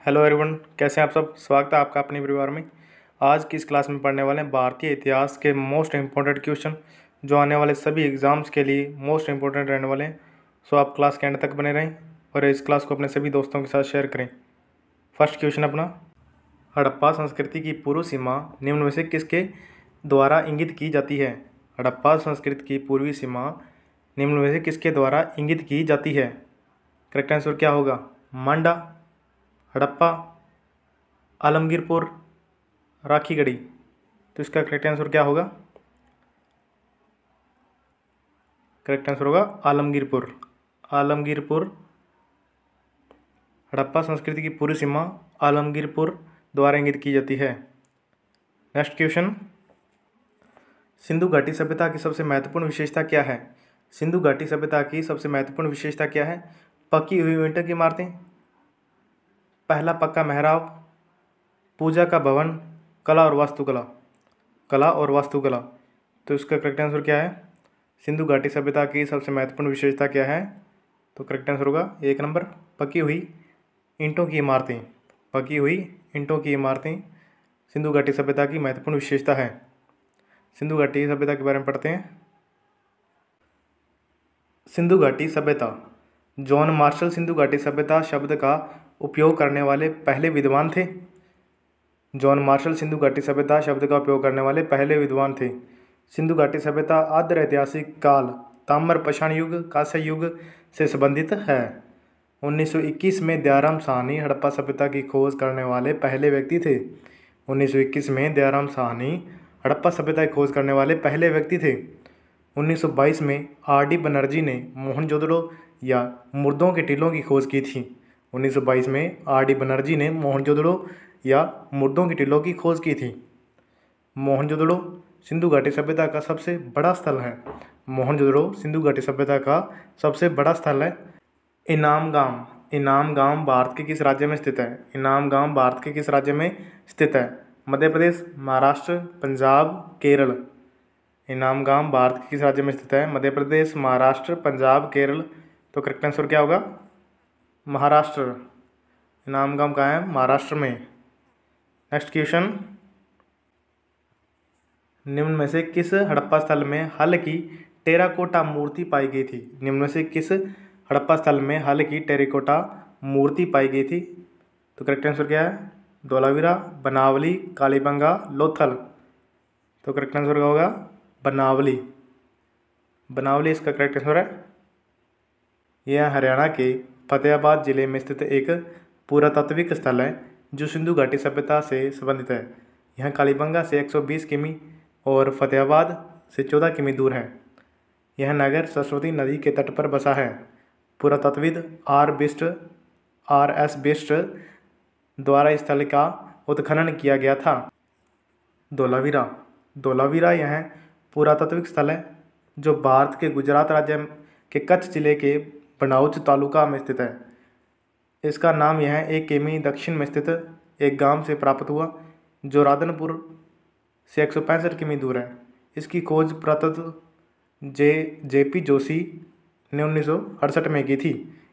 Hello everyone, कैसे हैं आप सब। स्वागत है आपका अपने परिवार में। आज की इस क्लास में पढ़ने वाले हैं भारतीय इतिहास के मोस्ट इम्पोर्टेंट क्वेश्चन जो आने वाले सभी एग्जाम्स के लिए मोस्ट इम्पोर्टेंट रहने वाले हैं। सो आप क्लास के एंड तक बने रहें और इस क्लास को अपने सभी दोस्तों के साथ शेयर करें। फर्स्ट क्वेश्चन अपना, हड़प्पा संस्कृति की पूर्व सीमा निम्न में से किसके द्वारा इंगित की जाती है। हड़प्पा संस्कृति की पूर्वी सीमा निम्न में से किसके द्वारा इंगित की जाती है। करेक्ट आंसर क्या होगा? मांडा, हड़प्पा, आलमगीरपुर, राखीगढ़ी। तो इसका करेक्ट आंसर क्या होगा? करेक्ट आंसर होगा आलमगीरपुर। आलमगीरपुर, हड़प्पा संस्कृति की पूरी सीमा आलमगीरपुर द्वारा इंगित की जाती है। नेक्स्ट क्वेश्चन, सिंधु घाटी सभ्यता की सबसे महत्वपूर्ण विशेषता क्या है। सिंधु घाटी सभ्यता की सबसे महत्वपूर्ण विशेषता क्या है? पकी हुई ईंटों की इमारतें, पहला पक्का मेहराब, पूजा का भवन, कला और वास्तुकला। कला और वास्तुकला। तो इसका करेक्ट आंसर क्या है? सिंधु घाटी सभ्यता की सबसे महत्वपूर्ण विशेषता क्या है? तो करेक्ट आंसर होगा 1 नंबर, पकी हुई ईंटों की इमारतें। पकी हुई ईंटों की इमारतें सिंधु घाटी सभ्यता की महत्वपूर्ण विशेषता है। सिंधु घाटी सभ्यता के बारे में पढ़ते हैं। सिंधु घाटी सभ्यता। जॉन मार्शल सिंधु घाटी सभ्यता शब्द का उपयोग करने वाले पहले विद्वान थे। जॉन मार्शल सिंधु घाटी सभ्यता शब्द का उपयोग करने वाले पहले विद्वान थे। सिंधु घाटी सभ्यता आद्य ऐतिहासिक काल ताम्र पाषाण युग कांस्य युग से संबंधित है। 1921 में दयाराम साहनी हड़प्पा सभ्यता की खोज करने वाले पहले व्यक्ति थे। 1921 में दयाराम साहनी हड़प्पा सभ्यता की खोज करने वाले पहले व्यक्ति थे। 1922 में आर.डी. बनर्जी ने मोहनजोदड़ो या मुर्दों के टीलों की खोज की थी। 1922 में आर.डी. बनर्जी ने मोहनजोदड़ो या मुर्दों की टीलों की खोज की थी। मोहनजोदड़ो सिंधु घाटी सभ्यता का सबसे बड़ा स्थल है। मोहनजोदड़ो सिंधु घाटी सभ्यता का सबसे बड़ा स्थल है। इनाम गांव। इनाम गांव भारत के किस राज्य में स्थित है? इनाम गांव भारत के किस राज्य में स्थित है? मध्य प्रदेश, महाराष्ट्र, पंजाब, केरल। इनाम गांव भारत के किस राज्य में स्थित है? मध्य प्रदेश, महाराष्ट्र, पंजाब, केरल। तो करेक्ट आंसर क्या होगा? महाराष्ट्र। इनाम गांव कहाँ है? महाराष्ट्र में। नेक्स्ट क्वेश्चन, निम्न में से किस हड़प्पा स्थल में हल की टेराकोटा मूर्ति पाई गई थी? निम्न में से किस हड़प्पा स्थल में हल की टेराकोटा मूर्ति पाई गई थी? तो करेक्ट आंसर क्या है? धोलावीरा, बनावली, कालीबंगा, लोथल। तो करेक्ट आंसर क्या होगा? बनावली। बनावली इसका करेक्ट आंसर है। यह हरियाणा के फतेहाबाद जिले में स्थित एक पुरातात्विक स्थल है जो सिंधु घाटी सभ्यता से संबंधित है। यह कालीबंगा से 120 किमी और फतेहाबाद से 14 किमी दूर है। यह नगर सरस्वती नदी के तट पर बसा है। पुरातत्वविद R.S. बिष्ट द्वारा इस स्थल का उत्खनन किया गया था। धोलावीरा। धोलावीरा यह पुरातात्विक स्थल है जो भारत के गुजरात राज्य के कच्छ जिले के बनौज तालुका में स्थित है। इसका नाम यह 1 किमी दक्षिण में स्थित एक गांव से प्राप्त हुआ जो राधनपुर से 165 किमी दूर है। इसकी खोज पुरातत्व J.P. जोशी ने 1968 में की थी।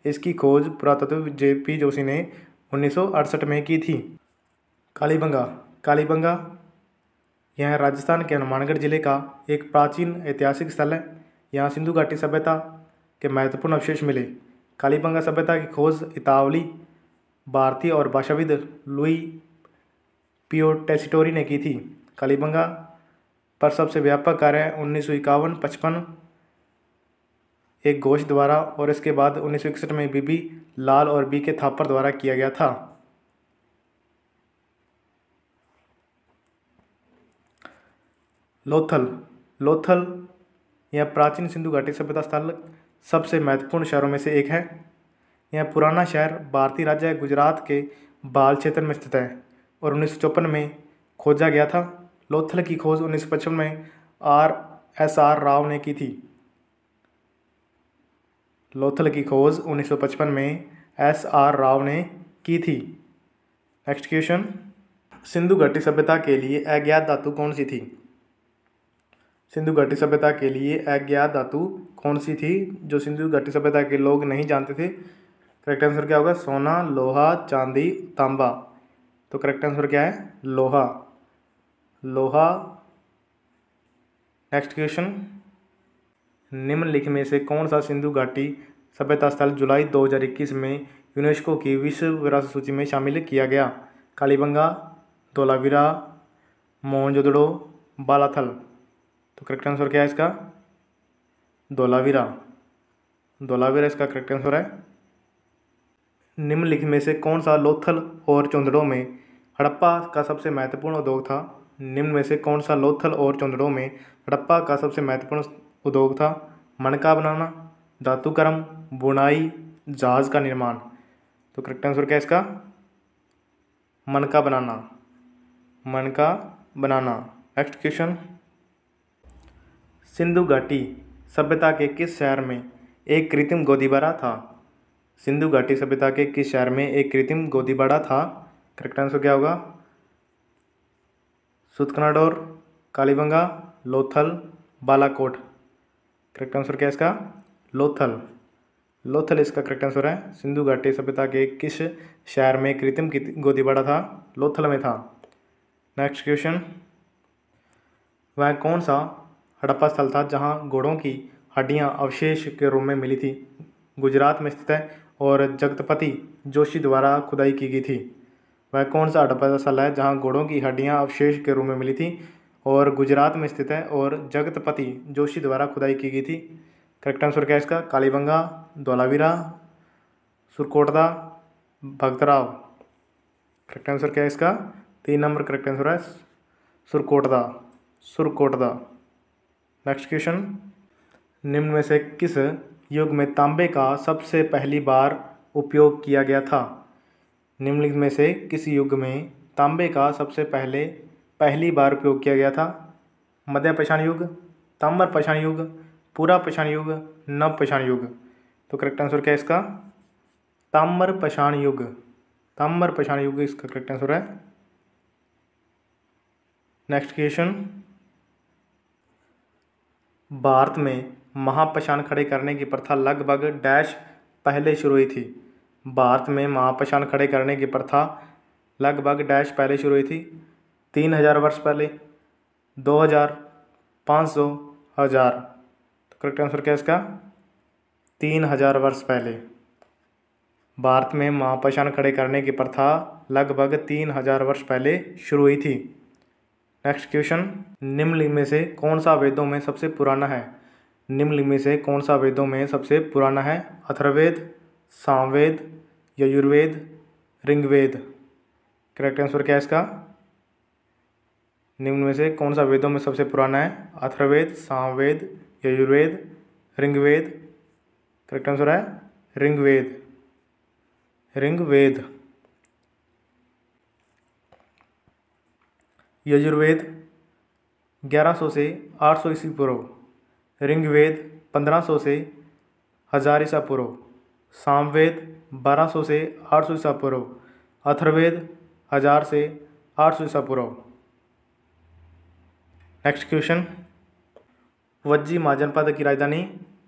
इसकी खोज पुरातत्व J.P. जोशी ने 1968 में की थी। कालीबंगा। कालीबंगा यह राजस्थान के हनुमानगढ़ जिले का एक प्राचीन ऐतिहासिक स्थल है। यहाँ सिंधु घाटी सभ्यता के महत्वपूर्ण अवशेष मिले। कालीबंगा सभ्यता की खोज इतावली भारतीय और भाषाविद लुई पियो टेसिटोरी ने की थी। कालीबंगा पर सबसे व्यापक कार्य 1951-55 एक घोष द्वारा और इसके बाद 1961 में बीबी लाल और B.K. थापर द्वारा किया गया था। लोथल। लोथल यह प्राचीन सिंधु घाटी सभ्यता स्थल सबसे महत्वपूर्ण शहरों में से एक है। यह पुराना शहर भारतीय राज्य गुजरात के बाल क्षेत्र में स्थित है और 1954 में खोजा गया था। लोथल की खोज 1955 में R.S.R. राव ने की थी। लोथल की खोज 1955 में S.R. राव ने की थी। नेक्स्ट क्वेश्चन, सिंधु घाटी सभ्यता के लिए अज्ञात धातु कौन सी थी? सिंधु घाटी सभ्यता के लिए अज्ञात धातु कौन सी थी जो सिंधु घाटी सभ्यता के लोग नहीं जानते थे? करेक्ट आंसर क्या होगा? सोना, लोहा, चांदी, तांबा। तो करेक्ट आंसर क्या है? लोहा। लोहा। नेक्स्ट क्वेश्चन, निम्नलिखित में से कौन सा सिंधु घाटी सभ्यता स्थल जुलाई 2021 में यूनेस्को की विश्व विरासत सूची में शामिल किया गया? कालीबंगा, धोलावीरा, मोहनजोदड़ो, बालाथल। तो करेक्ट आंसर क्या है इसका? धोलावीरा। धोलावीरा इसका करेक्ट आंसर है। निम्नलिखित में से कौन सा लोथल और चोंदड़ो में हड़प्पा का सबसे महत्वपूर्ण उद्योग था? निम्न में से कौन सा लोथल और चोंदड़ो में हड़प्पा का सबसे महत्वपूर्ण उद्योग था? मणका बनाना, धातुकर्म, बुनाई, जहाज का निर्माण। तो करेक्ट आंसर क्या है इसका? मणका बनाना। मणका बनाना। नेक्स्ट क्वेश्चन, सिंधु घाटी सभ्यता के किस शहर में एक कृत्रिम गोदीबाड़ा था? सिंधु घाटी सभ्यता के किस शहर में एक कृत्रिम गोदीबाड़ा था? करेक्ट आंसर क्या होगा? सूतकनाडोर, कालीबंगा, लोथल, बालाकोट। करेक्ट आंसर क्या है इसका? लोथल। लोथल इसका करेक्ट आंसर है। सिंधु घाटी सभ्यता के किस शहर में कृत्रिम गोदीबाड़ा था? लोथल में था। नेक्स्ट क्वेश्चन, वह कौन सा हड़प्पा स्थल था जहां घोड़ों की हड्डियां अवशेष के रूप में मिली थी? गुजरात में स्थित है और जगतपति जोशी द्वारा खुदाई की गई थी। वह कौन सा हड़प्पा स्थल है जहां घोड़ों की हड्डियां अवशेष के रूप में मिली थी और गुजरात में स्थित है और जगतपति जोशी द्वारा खुदाई की गई थी? करेक्ट आंसर क्या है इसका? कालीबंगा, धोलावीरा, सुरकोटदा, भगतराव। करेक्ट आंसर क्या है इसका? 3 नंबर करेक्ट आंसर है सुरकोटदा। सुरकोटदा। नेक्स्ट क्वेश्चन, निम्न में से किस युग में तांबे का सबसे पहली बार उपयोग किया गया था? निम्नलिखित में से किस युग में तांबे का सबसे पहली बार उपयोग किया गया था? मध्य पाषाण युग, ताम्र पाषाण युग, पूरा पाषाण युग, नव पाषाण युग। तो करेक्ट आंसर क्या है इसका? ताम्र पाषाण युग। ताम्र पाषाण युग इसका करेक्ट आंसर है। नेक्स्ट क्वेश्चन, भारत में महापाषाण खड़े करने की प्रथा लगभग डैश पहले शुरू हुई थी? भारत में महापाषाण खड़े करने की प्रथा लगभग डैश पहले शुरू हुई थी? 3000 वर्ष पहले, 2000, 500, 1000। तो करेक्ट आंसर क्या है इसका? 3000 वर्ष पहले। भारत में महापाषाण खड़े करने की प्रथा लगभग 3000 वर्ष पहले शुरू हुई थी। नेक्स्ट क्वेश्चन, निम्नलिखित में से कौन सा वेदों में सबसे पुराना है? निम्नलिखित में से कौन सा वेदों में सबसे पुराना है? अथर्ववेद, सामवेद, यजुर्वेद, ऋग्वेद। करेक्ट आंसर क्या है इसका? निम्न में से कौन सा वेदों में सबसे पुराना है? अथर्ववेद, सामवेद, यजुर्वेद, ऋग्वेद। करेक्ट आंसर है ऋग्वेद। ऋग्वेद। यजुर्वेद 1100 से 800 ईस्वी पूर्व, ऋग्वेद 1500 से 1000 ईसा पूर्व, सामवेद 1200 से 800 ईसा पूर्व, अथर्ववेद 1000 से 800 ईसा पूर्व। नेक्स्ट क्वेश्चन, वज्जी महाजनपद की राजधानी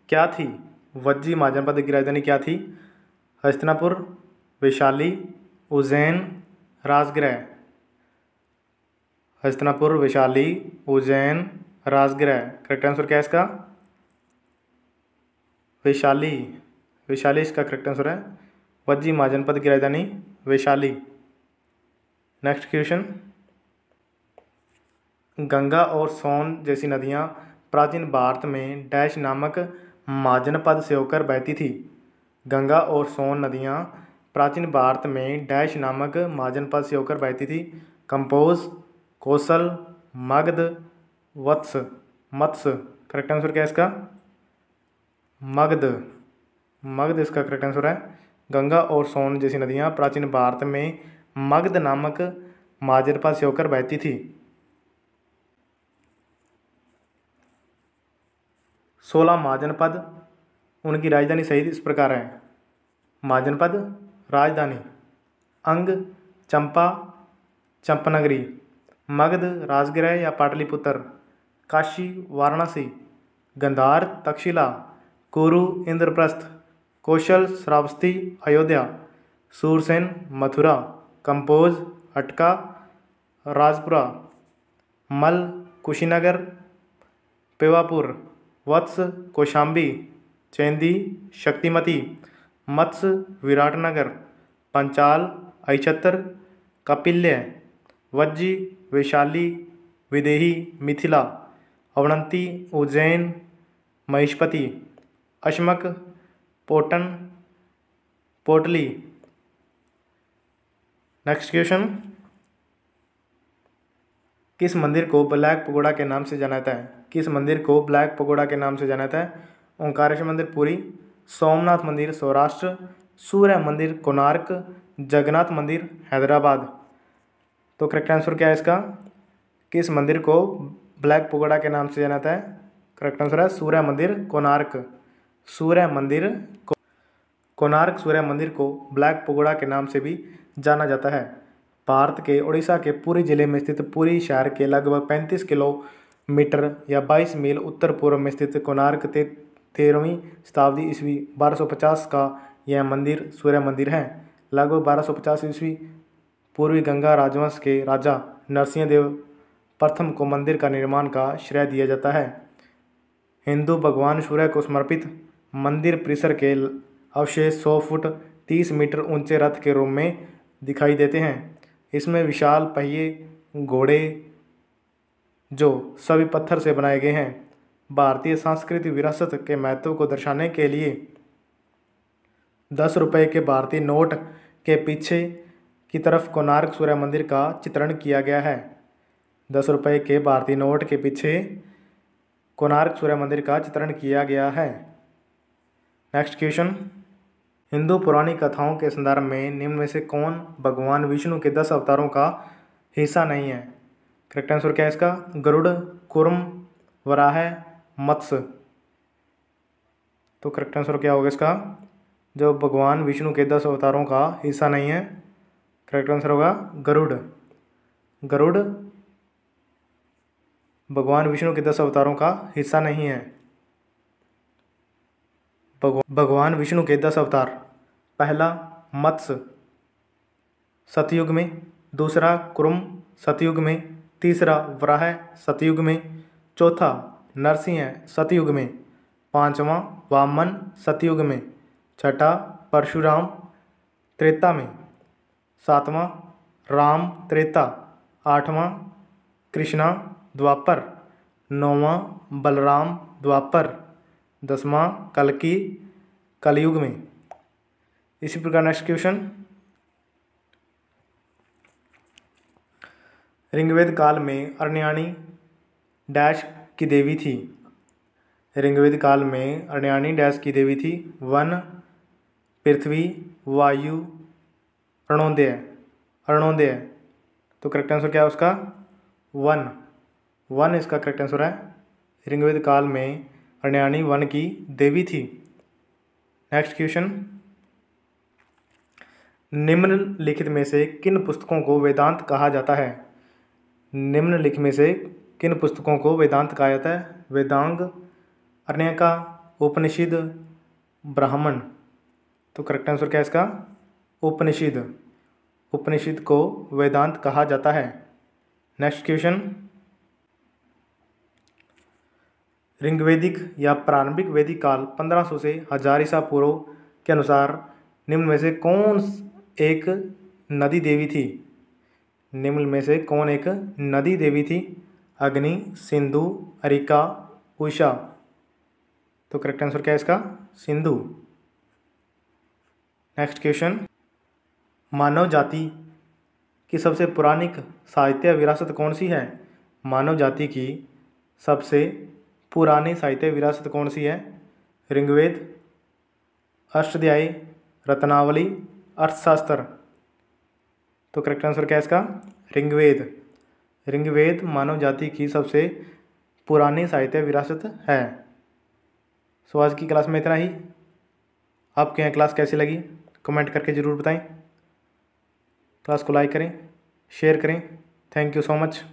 क्या थी? वज्जी महाजनपद की राजधानी क्या थी? हस्तिनापुर, वैशाली, उज्जैन, राजगृह। हस्तिनापुर, वैशाली, उज्जैन, राजगृह। करेक्ट आंसर क्या है इसका? वैशाली। वैशाली इसका करेक्ट आंसर है। वज्जी महाजनपद की राजधानी वैशाली। नेक्स्ट क्वेश्चन, गंगा और सोन जैसी नदियाँ प्राचीन भारत में डैश नामक महाजनपद से होकर बहती थी? गंगा और सोन नदियाँ प्राचीन भारत में डैश नामक महाजनपद से होकर बहती थी? कंपोज, कौशल, मगध, वत्स, मत्स्य। करेक्ट आंसर क्या है इसका? मगध। मगध इसका करेक्ट आंसर है। गंगा और सोन जैसी नदियाँ प्राचीन भारत में मगध नामक महाजनपद से होकर बहती थी। 16 महाजनपद, उनकी राजधानी सहित इस प्रकार है। महाजनपद, राजधानी, अंग, चंपा, चंपानगरी, मगध, राजगृह या पाटलिपुत्र, काशी, वाराणसी, गंधार, तक्षशिला, कुरु, इंद्रप्रस्थ। कौशल श्रावस्ती अयोध्या, सूरसेन मथुरा, कंपोज अटका राजपुरा, मल कुशीनगर पेवापुर, वत्स कौशाम्बी, चेंदी शक्तिमती, मत्स्य विराटनगर, पंचाल अहिछत्र कपिल्य, वज्जी वैशाली विदेही मिथिला, अवंती उज्जैन महिष्पति, अश्मक पोटन पोटली। नेक्स्ट क्वेश्चन, किस मंदिर को ब्लैक पगोड़ा के नाम से जाना जाता है? किस मंदिर को ब्लैक पगोड़ा के नाम से जाना जाता है? ओंकारेश्वर मंदिर पुरी, सोमनाथ मंदिर सौराष्ट्र, सूर्य मंदिर कोणार्क, जगन्नाथ मंदिर हैदराबाद। तो करेक्ट आंसर क्या है इसका? किस मंदिर को ब्लैक पगोड़ा के नाम से जाना जाता है? करेक्ट आंसर है सूर्य मंदिर कोणार्क। सूर्य मंदिर कोणार्क सूर्य मंदिर को ब्लैक पगोड़ा के नाम से भी जाना जाता है। भारत के उड़ीसा के पुरी जिले में स्थित पुरी शहर के लगभग 35 किलोमीटर या 22 मील उत्तर पूर्व में स्थित कोणार्क 13वीं शताब्दी ईस्वी 1250 का यह मंदिर सूर्य मंदिर है। लगभग 1250 ईस्वी पूर्वी गंगा राजवंश के राजा नरसिंह देव प्रथम को मंदिर का निर्माण का श्रेय दिया जाता है। हिंदू भगवान सूर्य को समर्पित मंदिर परिसर के अवशेष 100 फुट 30 मीटर ऊंचे रथ के रूप में दिखाई देते हैं। इसमें विशाल पहिए घोड़े जो सभी पत्थर से बनाए गए हैं। भारतीय सांस्कृतिक विरासत के महत्व को दर्शाने के लिए 10 रुपये के भारतीय नोट के पीछे की तरफ कोणार्क सूर्य मंदिर का चित्रण किया गया है। 10 रुपये के भारतीय नोट के पीछे कोणार्क सूर्य मंदिर का चित्रण किया गया है। नेक्स्ट क्वेश्चन, हिंदू पौराणिक कथाओं के संदर्भ में निम्न में से कौन भगवान विष्णु के 10 अवतारों का हिस्सा नहीं है? करेक्ट आंसर क्या है इसका? गरुड़, कूर्म, वराह, मत्स्य। तो करेक्ट आंसर क्या होगा इसका? जो भगवान विष्णु के 10 अवतारों का हिस्सा नहीं है, करेक्ट आंसर होगा गरुड़। गरुड़ भगवान विष्णु के 10 अवतारों का हिस्सा नहीं है। भगवान विष्णु के 10 अवतार, पहला मत्स्य सतयुग में, दूसरा कुर्म सतयुग में, तीसरा वराह सतयुग में, चौथा नरसिंह सतयुग में, पांचवा वामन सतयुग में, छठा परशुराम त्रेता में, सातवां राम त्रेता, आठवां कृष्णा द्वापर, नौवां बलराम द्वापर, 10वां कल्कि कलयुग में। इसी प्रकार नेक्स्ट क्वेश्चन, ऋग्वेद काल में अर्ण्याणी डैश की देवी थी। ऋग्वेद काल में अर्ण्याणी डैश की देवी थी। वन, पृथ्वी, वायु, अरुणोदय। अरुणोदय। तो करेक्ट आंसर क्या है उसका? वन। वन इसका करेक्ट आंसर है। ऋग्वेद काल में अर्ण्याणी वन की देवी थी। नेक्स्ट क्वेश्चन, निम्नलिखित में से किन पुस्तकों को वेदांत कहा जाता है? निम्नलिखित में से किन पुस्तकों को वेदांत कहा जाता है? वेदांग, अर्ण्यका, उपनिषद, ब्राह्मण। तो करेक्ट आंसर क्या है इसका? उपनिषद। उपनिषद को वेदांत कहा जाता है। नेक्स्ट क्वेश्चन, ऋग्वेदिक या प्रारंभिक वैदिक काल 1500 से 1000 ईसा पूर्व के अनुसार निम्न में से कौन एक नदी देवी थी? निम्न में से कौन एक नदी देवी थी? अग्नि, सिंधु, अरिका, उषा। तो करेक्ट आंसर क्या है इसका? सिंधु। नेक्स्ट क्वेश्चन, मानव जाति की सबसे पुरानी साहित्य विरासत कौन सी है? मानव जाति की सबसे पुरानी साहित्य विरासत कौन सी है? ऋग्वेद, अष्टाध्यायी, रत्नावली, अर्थशास्त्र। तो करेक्ट आंसर क्या है इसका? ऋग्वेद। ऋग्वेद मानव जाति की सबसे पुरानी साहित्य विरासत है। सो आज की क्लास में इतना ही। आपके यहाँ क्लास कैसी लगी कमेंट करके ज़रूर बताएं। क्लास को लाइक करें, शेयर करें। Thank you so much.